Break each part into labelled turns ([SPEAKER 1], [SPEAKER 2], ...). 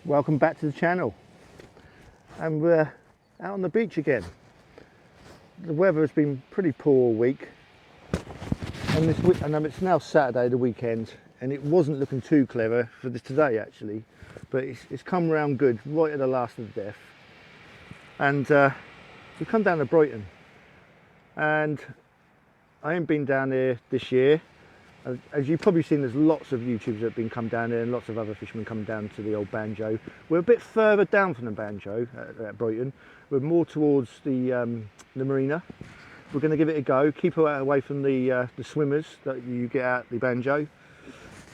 [SPEAKER 1] Welcome back to the channel, and we're out on the beach again. The weather has been pretty poor all week, and it's now Saturday, the weekend, and it wasn't looking too clever for this today actually, but it's come round good right at the last of the death. And we've come down to Brighton, and I ain't been down there this year. As you've probably seen, there's lots of YouTubers that have been come down there, and lots of other fishermen come down to the old Banjo. We're a bit further down from the Banjo at Brighton. We're more towards the marina. We're going to give it a go, keep away from the swimmers that you get at the Banjo.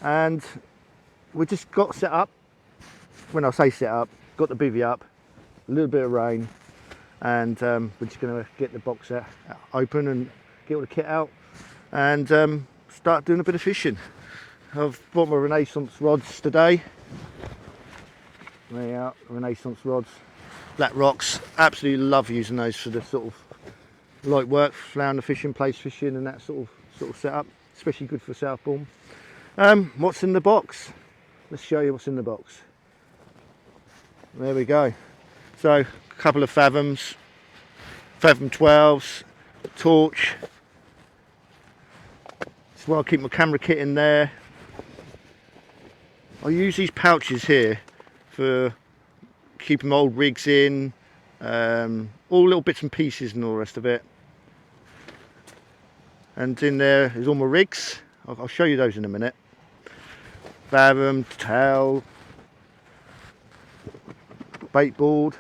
[SPEAKER 1] And we just got set up. When I say set up, got the bivvy up, a little bit of rain, and we're just going to get the box open and get all the kit out, and start doing a bit of fishing. I've bought my Renaissance rods today. There you are, Renaissance rods, black rocks. Absolutely love using those for the sort of light work, flounder fishing, plaice fishing, and that sort of setup. Especially good for southbourne. What's in the box? Let's show you what's in the box. There we go. So a couple of fathom 12s, a torch. Well, I'll keep my camera kit in there. I use these pouches here for keeping my old rigs in, all little bits and pieces and all the rest of it. And in there is all my rigs. I'll show you those in a minute. Fathom, tail, bait board,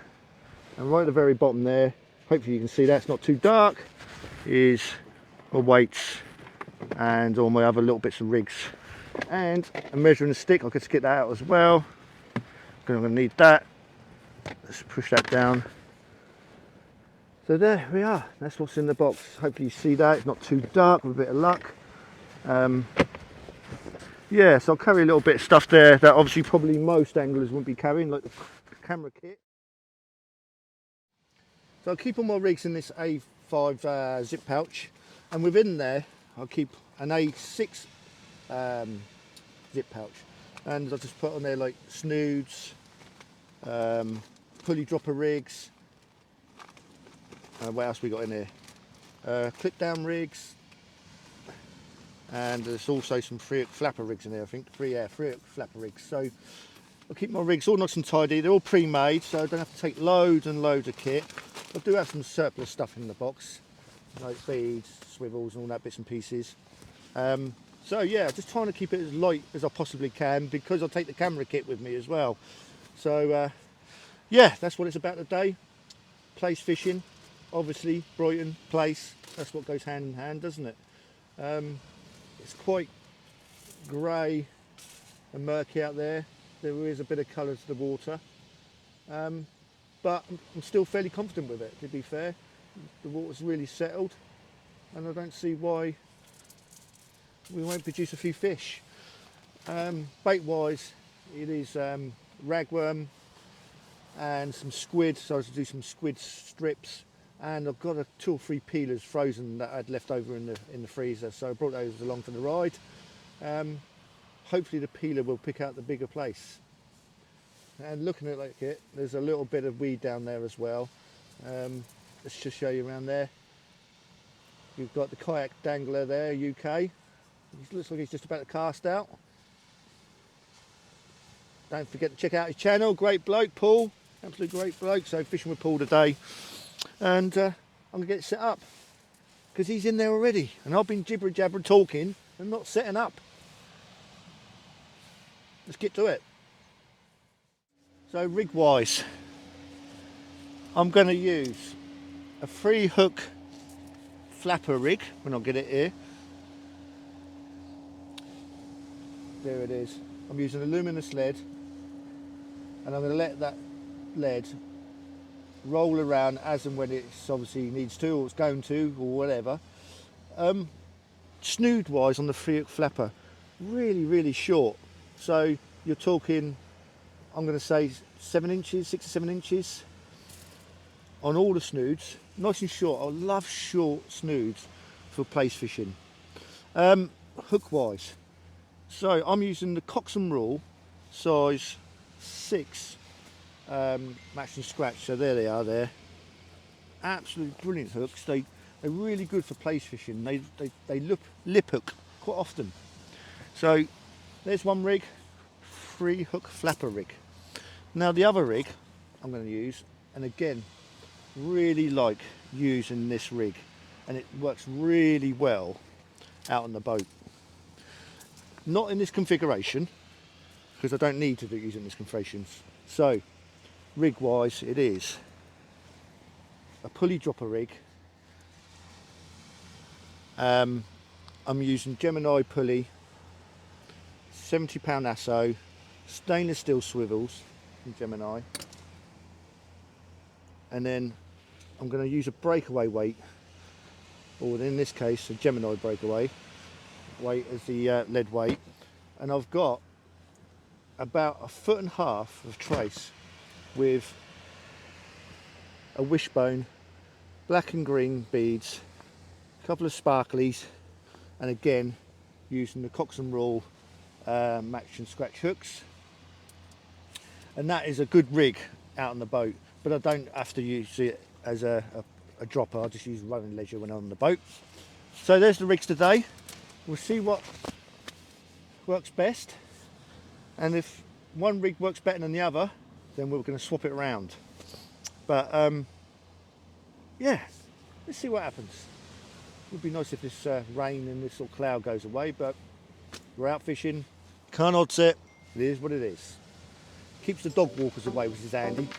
[SPEAKER 1] and right at the very bottom there, hopefully you can see that, it's not too dark, is my weights and all my other little bits of rigs, and a measuring stick. I could get that out as well. I'm going to need that. Let's push that down. So there we are, that's what's in the box. Hopefully you see that, it's not too dark with a bit of luck. Yeah, so I'll carry a little bit of stuff there that obviously probably most anglers wouldn't be carrying, like the camera kit. So I'll keep all my rigs in this A5 zip pouch, and within there I'll keep an A6 zip pouch, and I'll just put on there like snoods, pulley dropper rigs, what else we got in here, clip down rigs, and there's also some free flapper rigs in there, I think, free flapper rigs. So I'll keep my rigs all nice and tidy. They're all pre-made, so I don't have to take loads and loads of kit. I do have some surplus stuff in the box, like beads, swivels and all that bits and pieces. So yeah, just trying to keep it as light as I possibly can, because I'll take the camera kit with me as well. So yeah, that's what it's about today. Plaice fishing, obviously Brighton, plaice, that's what goes hand in hand, doesn't it? It's quite grey and murky out there. There is a bit of colour to the water, but I'm still fairly confident with it, to be fair. The water's really settled, and I don't see why we won't produce a few fish. Bait wise, it is ragworm and some squid, so I was to do some squid strips, and I've got 2 or 3 peelers frozen that I'd left over in the freezer, so I brought those along for the ride. Hopefully the peeler will pick out the bigger plaice. And looking at it, there's a little bit of weed down there as well. Let's just show you around there. You've got the KayakDangler there, UK. He looks like he's just about to cast out. Don't forget to check out his channel. Great bloke, Paul. Absolute great bloke. So fishing with Paul today. And I'm going to get it set up, because he's in there already. And I've been jibber jabber talking and not setting up. Let's get to it. So rig wise, I'm going to use a 3 hook flapper rig when I get it here. there it is. I'm using a luminous lead, and I'm going to let that lead roll around as and when it's obviously needs to, or it's going to, or whatever. Snood wise on the free hook flapper, really short. So you're talking, I'm going to say 7 inches, 6 or 7 inches on all the snoods. Nice and short. I love short snoods for plaice fishing. Hook wise, so I'm using the Coxon Rule size 6 match and scratch. So there they are there. Absolutely brilliant hooks. They're really good for plaice fishing. They lip hook quite often. So there's one rig, free hook flapper rig. Now the other rig I'm going to use, and again, really like using this rig, and it works really well out on the boat. Not in this configuration, because I don't need to use it in this configuration. So rig wise, it is a pulley dropper rig. I'm using Gemini pulley, 70-pound ASSO, stainless steel swivels from Gemini, and then I'm going to use a breakaway weight, or in this case a Gemini breakaway weight as the lead weight, and I've got about 1.5 foot of trace with a wishbone, black and green beads, a couple of sparklies, and again using the Coxon Rule match and scratch hooks. And that is a good rig out on the boat, but I don't have to use it as a dropper. I just use running leisure when I'm on the boat. So there's the rigs today. We'll see what works best, and if one rig works better than the other, then we're going to swap it around. But yeah, let's see what happens. It would be nice if this rain and this little cloud goes away, but we're out fishing. Can't odds it. It is what it is. Keeps the dog walkers away, which is handy.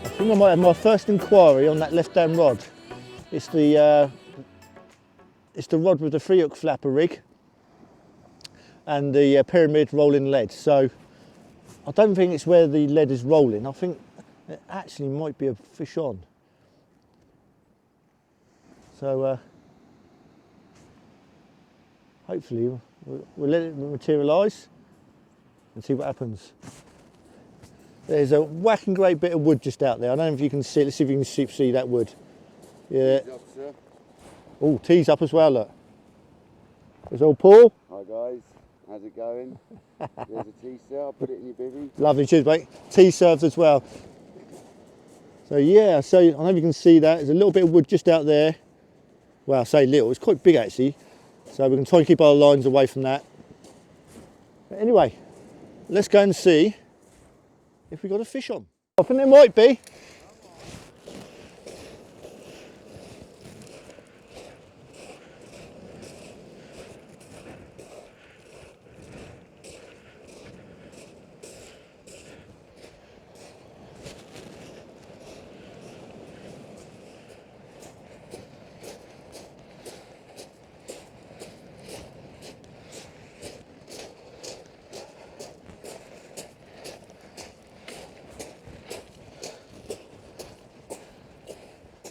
[SPEAKER 1] I think I might have my first inquiry on that left-hand rod. It's the rod with the free hook flapper rig and the pyramid rolling lead. So I don't think it's where the lead is rolling. I think it actually might be a fish on. So hopefully we'll let it materialise and see what happens. There's a whacking great bit of wood just out there. I don't know if you can see it. Let's see if you can see that wood. Yeah. Oh, tee's up as well, look. There's old Paul.
[SPEAKER 2] Hi guys, how's it going? There's a tea sir, I'll put it in your bivvy.
[SPEAKER 1] Lovely, cheers mate. Tea served as well. So yeah, so I don't know if you can see that. There's a little bit of wood just out there. Well, I say little, it's quite big actually. So we can try and keep our lines away from that. But anyway, let's go and see if we got a fish on. I think there might be.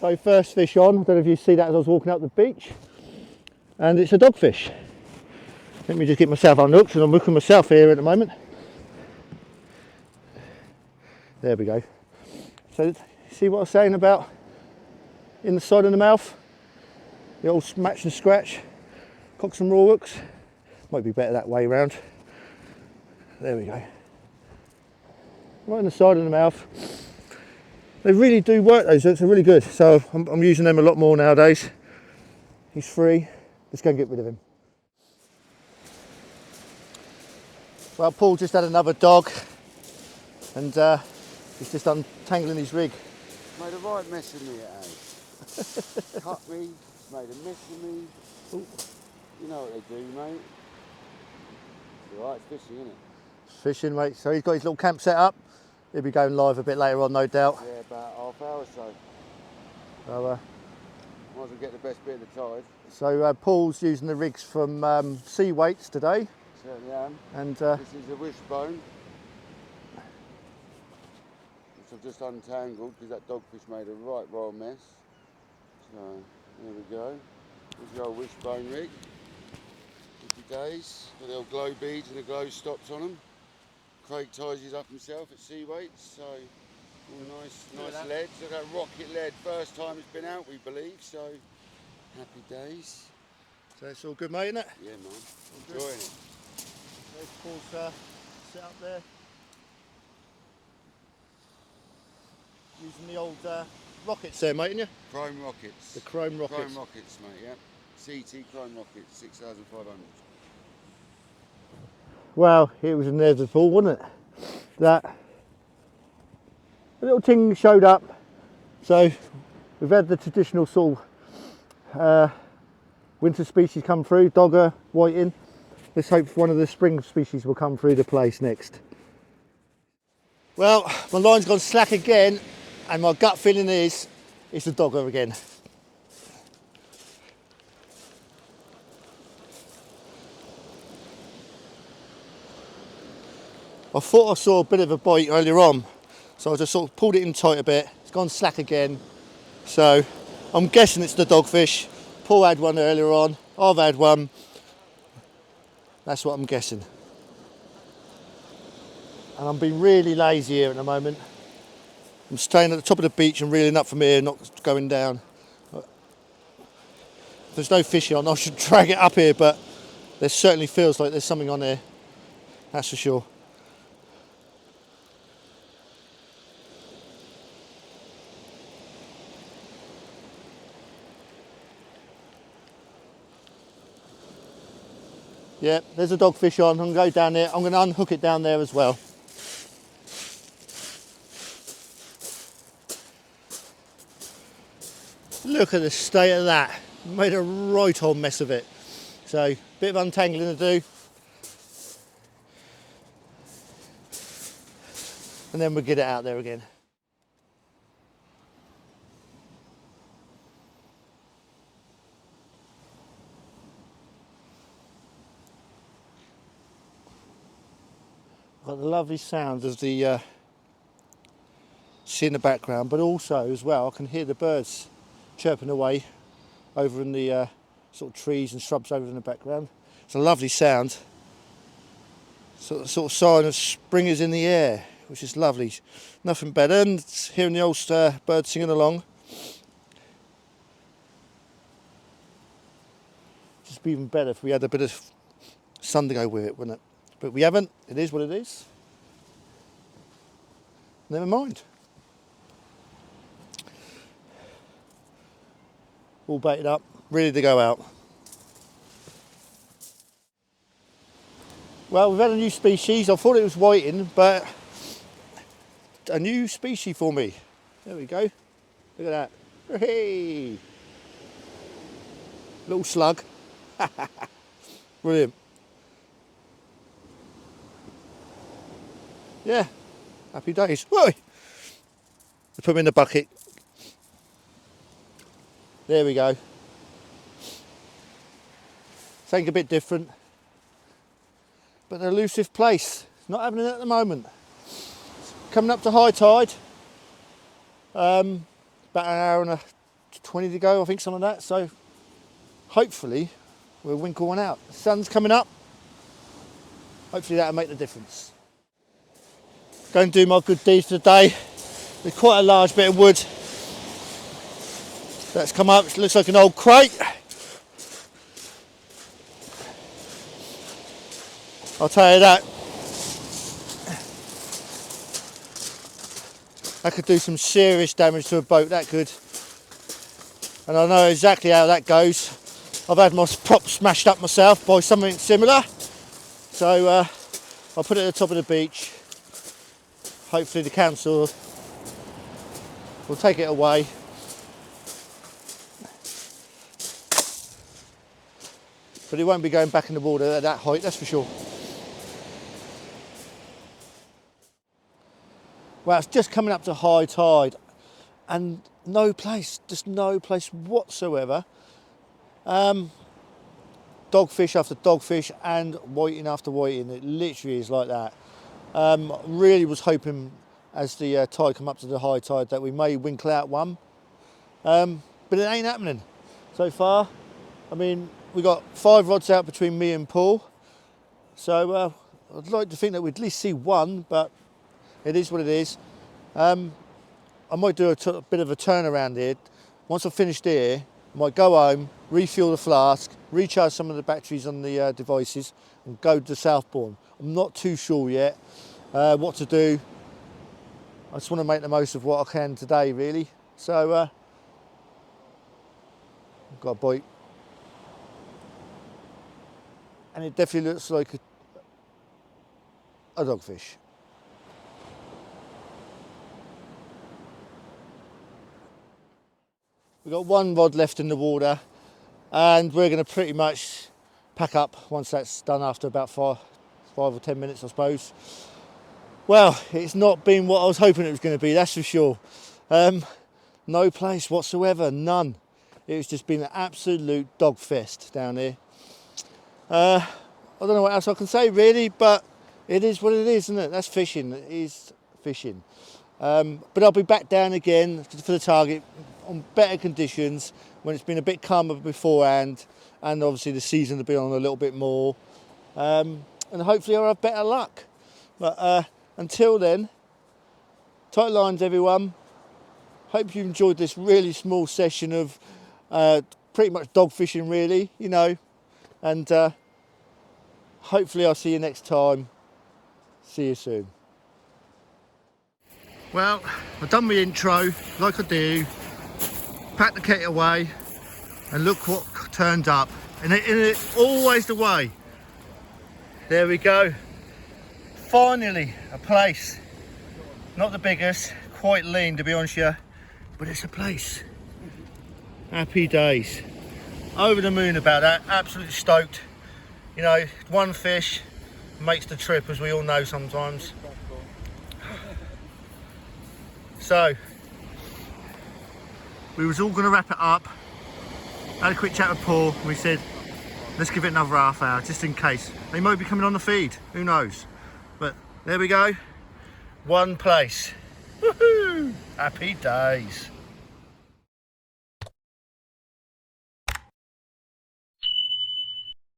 [SPEAKER 1] So first fish on, I don't know if you see that as I was walking up the beach, and it's a dogfish. Let me just get myself unhooked, and I'm hooking myself here at the moment. There we go. So see what I was saying about in the side of the mouth? The old match and scratch, cock some raw hooks. Might be better that way around. There we go. Right in the side of the mouth. They really do work, those hooks are really good. So I'm using them a lot more nowadays. He's free, let's go and get rid of him. Well, Paul just had another dog, and he's just untangling his rig.
[SPEAKER 2] Made a right mess of me, it has. Cut me, made a mess of me. Ooh. You know what they do, mate. It's alright, it's fishing, isn't it?
[SPEAKER 1] Fishing, mate. So he's got his little camp set up. He'll be going live a bit later on, no doubt.
[SPEAKER 2] Yeah, about half hour or so.
[SPEAKER 1] So,
[SPEAKER 2] might as well get the best bit of the tide.
[SPEAKER 1] So Paul's using the rigs from Sea Weights today.
[SPEAKER 2] Certainly am.
[SPEAKER 1] And
[SPEAKER 2] this is a wishbone, which I've just untangled because that dogfish made a right royal mess. So there we go. There's the old wishbone rig. 50 days. Got the old glow beads and the glow stops on them. Craig ties his up himself at Sea Weights, so all nice lead. So that rocket lead, first time it's been out, we believe. So happy days.
[SPEAKER 1] So it's all good, mate, isn't it?
[SPEAKER 2] Yeah, man. Enjoying it.
[SPEAKER 1] There's Paul's set up there. Using the old rockets there, mate, ain't you?
[SPEAKER 2] Chrome rockets.
[SPEAKER 1] The chrome rockets.
[SPEAKER 2] Chrome rockets, mate, yeah. CT chrome rockets, 6,500.
[SPEAKER 1] Well, it was inevitable, wasn't it? That a little thing showed up. So we've had the traditional sort of winter species come through, dogger, whiting. Let's hope one of the spring species will come through the place next. Well, my line's gone slack again, and my gut feeling is it's a dogger again. I thought I saw a bit of a bite earlier on, so I just sort of pulled it in tight a bit. It's gone slack again, so I'm guessing it's the dogfish. Paul had one earlier on, I've had one. That's what I'm guessing. And I'm being really lazy here at the moment. I'm staying at the top of the beach and reeling up from here, not going down. If there's no fish on, I should drag it up here, but there certainly feels like there's something on there. That's for sure. Yeah, there's a dogfish on. I'm going to go down there. I'm going to unhook it down there as well. Look at the state of that. Made a right old mess of it. So, bit of untangling to do. And then we'll get it out there again. Got the lovely sounds of the sea in the background, but also as well I can hear the birds chirping away over in the sort of trees and shrubs over in the background. It's a lovely sound. Sort of sign of spring is in the air, which is lovely. Nothing better, and hearing the old birds singing along. Just be even better if we had a bit of sun to go with it, wouldn't it? But we haven't. It is what it is. Never mind. All baited up, ready to go out. Well, we've had a new species. I thought it was whiting, but a new species for me. There we go. Look at that. Hey! Little slug. Brilliant. Yeah, happy days. Whoa! Put them in the bucket. There we go. Something a bit different. But an elusive plaice. Not having it at the moment. Coming up to high tide. About an hour and 20 to go, I think, something like that. So hopefully we'll winkle one out. The sun's coming up. Hopefully that'll make the difference. Go and do my good deed for the day. There's quite a large bit of wood that's come up. It looks like an old crate. I'll tell you that. That could do some serious damage to a boat, that could. And I know exactly how that goes. I've had my prop smashed up myself by something similar. So I'll put it at the top of the beach. Hopefully the council will take it away. But it won't be going back in the water at that height, that's for sure. Well, it's just coming up to high tide and no place, just no place whatsoever. Dogfish after dogfish and whiting after whiting. It literally is like that. Really was hoping as the tide come up to the high tide that we may winkle out one. But it ain't happening so far. I mean, we got 5 rods out between me and Paul. So I'd like to think that we'd at least see one, but it is what it is. I might do a bit of a turnaround here. Once I've finished here, I might go home, refuel the flask, recharge some of the batteries on the devices and go to Southbourne. I'm not too sure yet what to do. I just want to make the most of what I can today, really. So, I've got a bite. And it definitely looks like a dogfish. We've got 1 rod left in the water and we're going to pretty much pack up once that's done after about 5 or 10 minutes, I suppose. Well, it's not been what I was hoping it was going to be, that's for sure. No place whatsoever, none. It's just been an absolute dog fest down here. I don't know what else I can say really, but it is what it is, isn't it? That's fishing, it is fishing. But I'll be back down again for the target on better conditions when it's been a bit calmer beforehand, and obviously the season will be on a little bit more, and hopefully I'll have better luck. But until then, tight lines everyone. Hope you enjoyed this really small session of pretty much dog fishing really, you know, and hopefully I'll see you next time. See you soon. Well, I've done my intro like I do, packed the kit away, and look what turned up. And it's always the way. There we go. Finally, a plaice. Not the biggest, quite lean to be honest with you, but it's a plaice. Happy days. Over the moon about that, absolutely stoked. You know, one fish makes the trip, as we all know sometimes. So, we was all going to wrap it up. Had a quick chat with Paul and we said, let's give it another half hour just in case. They might be coming on the feed, who knows. But there we go, 1 plaice. Woohoo! Happy days.